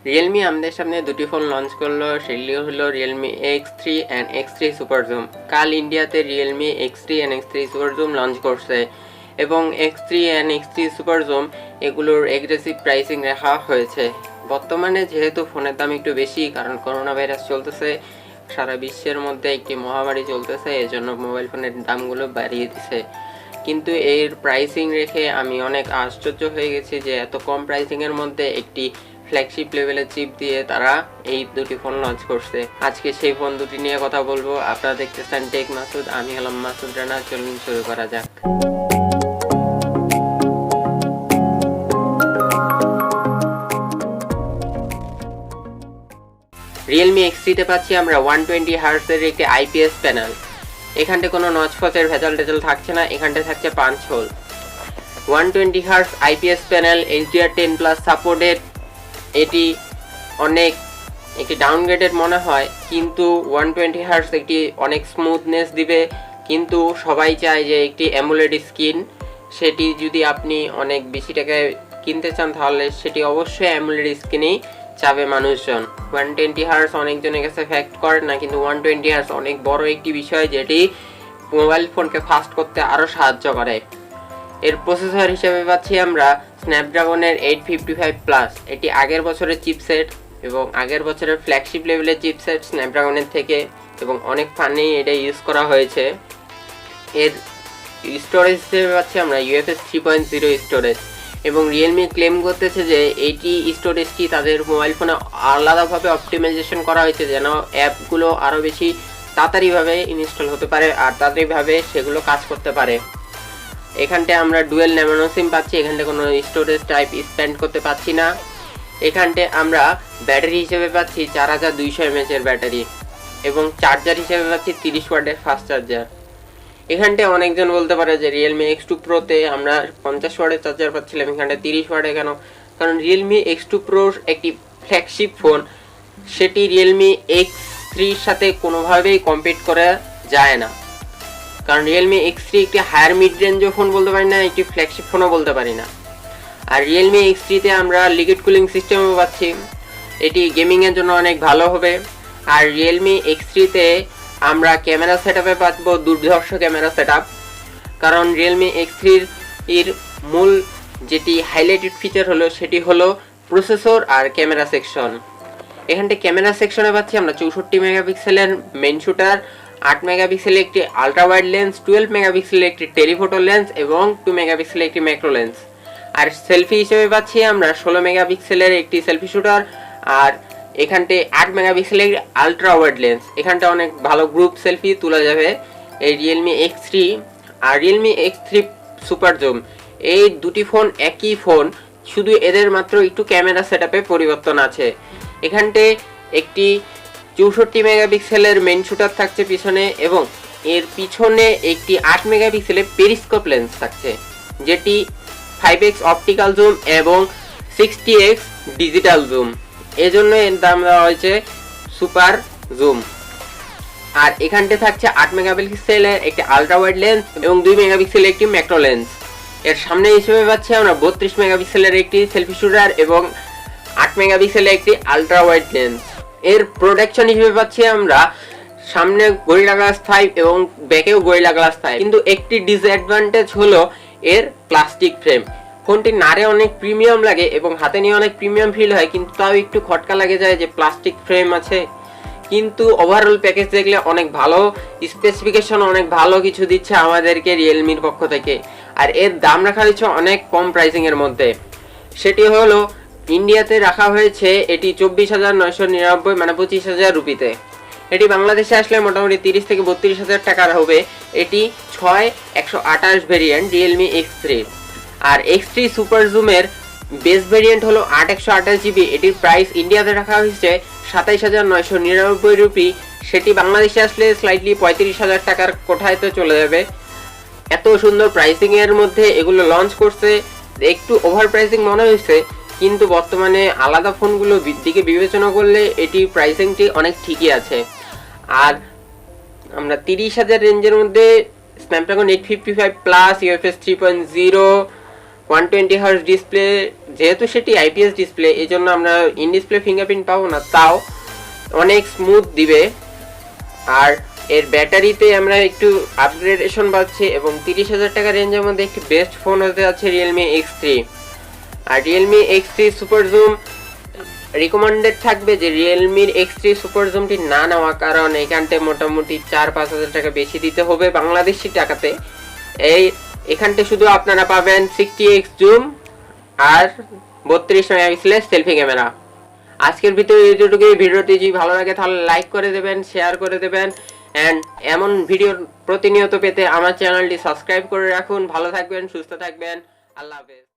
Realme আমাদের সামনে দুটি ফোন লঞ্চ করলো, সেগুলি হলো Realme X3 and X3 SuperZoom। কাল ইন্ডিয়াতে Realme X3 and X3 SuperZoom launch করছে এবং X3 and X3 SuperZoom এগুলোর এগ্রেসিভ প্রাইসিং রাখা হয়েছে। বর্তমানে যেহেতু ফোনের দাম একটু বেশি, কারণ করোনা ভাইরাস চলতেছে, সারা বিশ্বের মধ্যে একটি মহামারী চলতেছে, এজন্য মোবাইল ফোনের দামগুলো বাড়িয়ে দিছে। কিন্তু এর প্রাইসিং রেখে আমি অনেক আশ্চর্য হয়ে গেছি যে এত কম প্রাইসিংয়ের মধ্যে একটি ফ্ল্যাগশিপ লেভেলের চিপ দিয়ে তারা এই দুটি ফোন লঞ্চ করছে। আজকে সেই ফোন দুটি নিয়ে কথা বলবো। আপনারা দেখতেছেন টেক মাসুদ, আমি হলাম মাসুদ রানা। চলুন শুরু করা যাক। Realme X3 তে পাচ্ছি আমরা 120 হার্টজের একটি IPS প্যানেল। এখানটা কোনো নচফচের ভেজাল টেজাল থাকছে না, এখানটা থাকছে punch whole. 120 hertz IPS panel, HDR10+ supported. এটি অনেক একটি ডাউনগ্রেডেড মনে হয়, কিন্তু 120 হার্টজ একটি অনেক স্মুথনেস দিবে। কিন্তু সবাই চায় যে একটি অ্যামোলেড স্ক্রিন, সেটি যদি আপনি অনেক বেশি টাকায় কিনতে চান তাহলে সেটি অবশ্যই অ্যামোলেড স্ক্রিনেই চাবে মানুষজন। 120 হার্টজ অনেকজনের কাছে ফ্যাক্ট করে না, কিন্তু 120 হার্টজ অনেক বড় একটি বিষয় যেটি মোবাইল ফোনকে ফাস্ট করতে আরও সাহায্য করে। এর প্রসেসর হিসেবে পাচ্ছি আমরা স্ন্যাপড্রাগনের 855+। এটি আগের বছরের চিপসেট এবং আগের বছরের ফ্ল্যাগশিপ লেভেলের চিপসেট স্ন্যাপড্রাগনের থেকে, এবং অনেক ফানি এটা ইউজ করা হয়েছে। এর স্টোরেজ হিসেবে পাচ্ছি আমরা UFS 3.0 স্টোরেজ, এবং রিয়েলমি ক্লেম করতেছে যে এইটি স্টোরেজটি তাদের মোবাইল ফোনে আলাদাভাবে অপটিমাইজেশন করা হয়েছে যেন অ্যাপগুলো আরও বেশি তাড়াতাড়িভাবে ইনস্টল হতে পারে আর তাড়াতাড়িভাবে সেগুলো কাজ করতে পারে। এখানটায় আমরা ডুয়েল ন্যানো সিম পাচ্ছি, এখানটায় কোনো স্টোরেজ টাইপ স্পেন্ড করতে পাচ্ছি না। এখানটায় আমরা ব্যাটারি হিসেবে পাচ্ছি 4200 mAh এর ব্যাটারি, এবং চার্জার হিসেবে পাচ্ছি 30 ওয়াটের ফাস্ট চার্জার। এখানটায় অনেকজন বলতে পারে যে Realme X2 Proতে আমরা 50 ওয়াটের চার্জার পাচ্ছিলাম, এখানটায় 30 ওয়াটে কেন? কারণ Realme X2 Pro একটি ফ্ল্যাগশিপ ফোন, সেটি Realme X3-র সাথে কোনোভাবেই কম্পিট করা যায় না। কারণ Realme X3 একটি হায়ার মিড রেঞ্জও ফোন বলতে পারি না, একটি ফ্ল্যাগশিপ ফোনও বলতে পারি না। আর Realme X3-তে আমরা লিকুইড কুলিং সিস্টেমও পাচ্ছি, এটি গেমিংয়ের জন্য অনেক ভালো হবে। আর Realme X3-তে আমরা ক্যামেরা সেটআপে পাবো দুর্ধর্ষ ক্যামেরা সেটআপ, কারণ Realme X3-এর মূল যেটি হাইলাইটেড ফিচার হলো সেটি হলো প্রসেসর আর ক্যামেরা সেকশন। এখানটা ক্যামেরা সেকশনে পাচ্ছি আমরা 64 মেগাপিক্সেলের মেইন শুটার, 8 মেগাপিক্সেলের একটি আলট্রা ওয়াইড লেন্স, 12 মেগাপিক্সেলের একটি টেলিফোটো লেন্স এবং 2 মেগাপিক্সেলের একটি ম্যাক্রো লেন্স। আর সেলফি হিসেবে পাচ্ছি আমরা 16 মেগাপিক্সেলের একটি সেলফি শুটার, আর এখানটায় 8 মেগাপিক্সেলের আলট্রা ওয়াইড লেন্স। এখানটা অনেক ভালো গ্রুপ সেলফি তোলা যাবে এই Realme X3 আর Realme X3 SuperZoom। এই দুটি ফোন একই ফোন, শুধু এদের মাত্র একটু ক্যামেরা সেটআপে পরিবর্তন আছে। এখানটায় একটি 64 মেগাপিক্সেলের মেইন শুটার থাকছে পিছনে, এবং এর পিছনে একটি 8 মেগাপিক্সেলের পেরিস্কোপ লেন্স থাকছে, যেটি 5x অপটিক্যাল জুম এবং 60x ডিজিটাল জুম, এজন্য এর দাম দেওয়া হয়েছে সুপার জুম। আর এখানটায় থাকছে 8 মেগাপিক্সেলের একটি আলট্রা ওয়াইড লেন্স এবং 2 মেগাপিক্সেলের একটি ম্যাক্রো লেন্স। এর সামনে হিসেবে পাচ্ছি আমরা 32 মেগাপিক্সেলের একটি সেলফি শুটার এবং 8 মেগাপিক্সেলের একটি আলট্রা ওয়াইড লেন্স। এর প্রোটেকশন হিসেবে পাচ্ছি আমরা সামনে গরিলা গ্লাস 5 এবং ব্যাকেও গরিলা গ্লাস 5, কিন্তু একটি ডিসঅ্যাডভান্টেজ হলো এর প্লাস্টিক ফ্রেম। ফোনটি নাড়ে অনেক প্রিমিয়াম লাগে এবং হাতে নিয়ে অনেক প্রিমিয়াম ফিল হয়, কিন্তু তাও একটু খটকা লাগে যায় যে প্লাস্টিক ফ্রেম আছে। কিন্তু ওভারঅল প্যাকেজ দেখলে অনেক ভালো স্পেসিফিকেশন, অনেক ভালো কিছু দিচ্ছে আমাদেরকে রিয়েলমির পক্ষ থেকে। আর এর দাম রাখা হয়েছে অনেক কম প্রাইসিংয়ের মধ্যে, সেটি হলো ইন্ডিয়াতে রাখা হয়েছে এটি 24,999 মানে 25,000 রুপিতে। এটি বাংলাদেশে আসলে মোটামুটি 30 থেকে 32,000 টাকার হবে। এটি 6128 ভেরিয়েন্ট Realme X3। আর X3 SuperZoom-এর বেস ভেরিয়েন্ট হলো 8128 GB। এটির প্রাইস ইন্ডিয়াতে রাখা হয়েছে 27,999 রুপি। সেটি বাংলাদেশে আসলে স্লাইটলি 35,000 টাকার কোঠায়তে চলে যাবে। এত সুন্দর প্রাইসিংয়ের মধ্যে এগুলো লঞ্চ করছে, একটু ওভার প্রাইসিং মনে হয়েছে, কিন্তু বর্তমানে আলাদা ফোনগুলো দিকে বিবেচনা করলে এটি প্রাইসিংটি অনেক ঠিকই আছে। আর আমরা 30,000 রেঞ্জের মধ্যে স্ন্যাপড্রাগন 855+, UFS 3.0 120 হার্জ ডিসপ্লে, যেহেতু সেটি আইপিএস ডিসপ্লে এই জন্য আমরা ইন ডিসপ্লে ফিঙ্গারপ্রিন্ট পাবো না, তাও অনেক স্মুথ দিবে। আর এর ব্যাটারিতে আমরা একটু আপগ্রেডেশন পাচ্ছি এবং 30,000 টাকা রেঞ্জের মধ্যে একটি বেস্ট ফোন হতে যাচ্ছে Realme X3। আর Realme X3 super zoom recommended থাকবে যে Realme X3 সুপার জুমটি না নেওয়া, কারণ এখানতে মোটামুটি 4-5 হাজার টাকা বেশি দিতে হবে বাংলাদেশি টাকাতে। এখানতে শুধু আপনারা পাবেন 60x জুম আর 32 মেগাপিক্সেলের সেলফি ক্যামেরা। আজকের ভিডিও এইটুকুই। ভিডিওটি যদি ভালো লাগে তাহলে লাইক করে দেবেন, শেয়ার করে দেবেন, অ্যান্ড এমন ভিডিও প্রতিনিয়ত পেতে আমার চ্যানেলটি সাবস্ক্রাইব করে রাখুন। ভালো থাকবেন, সুস্থ থাকবেন, আল্লাহ হাফেজ।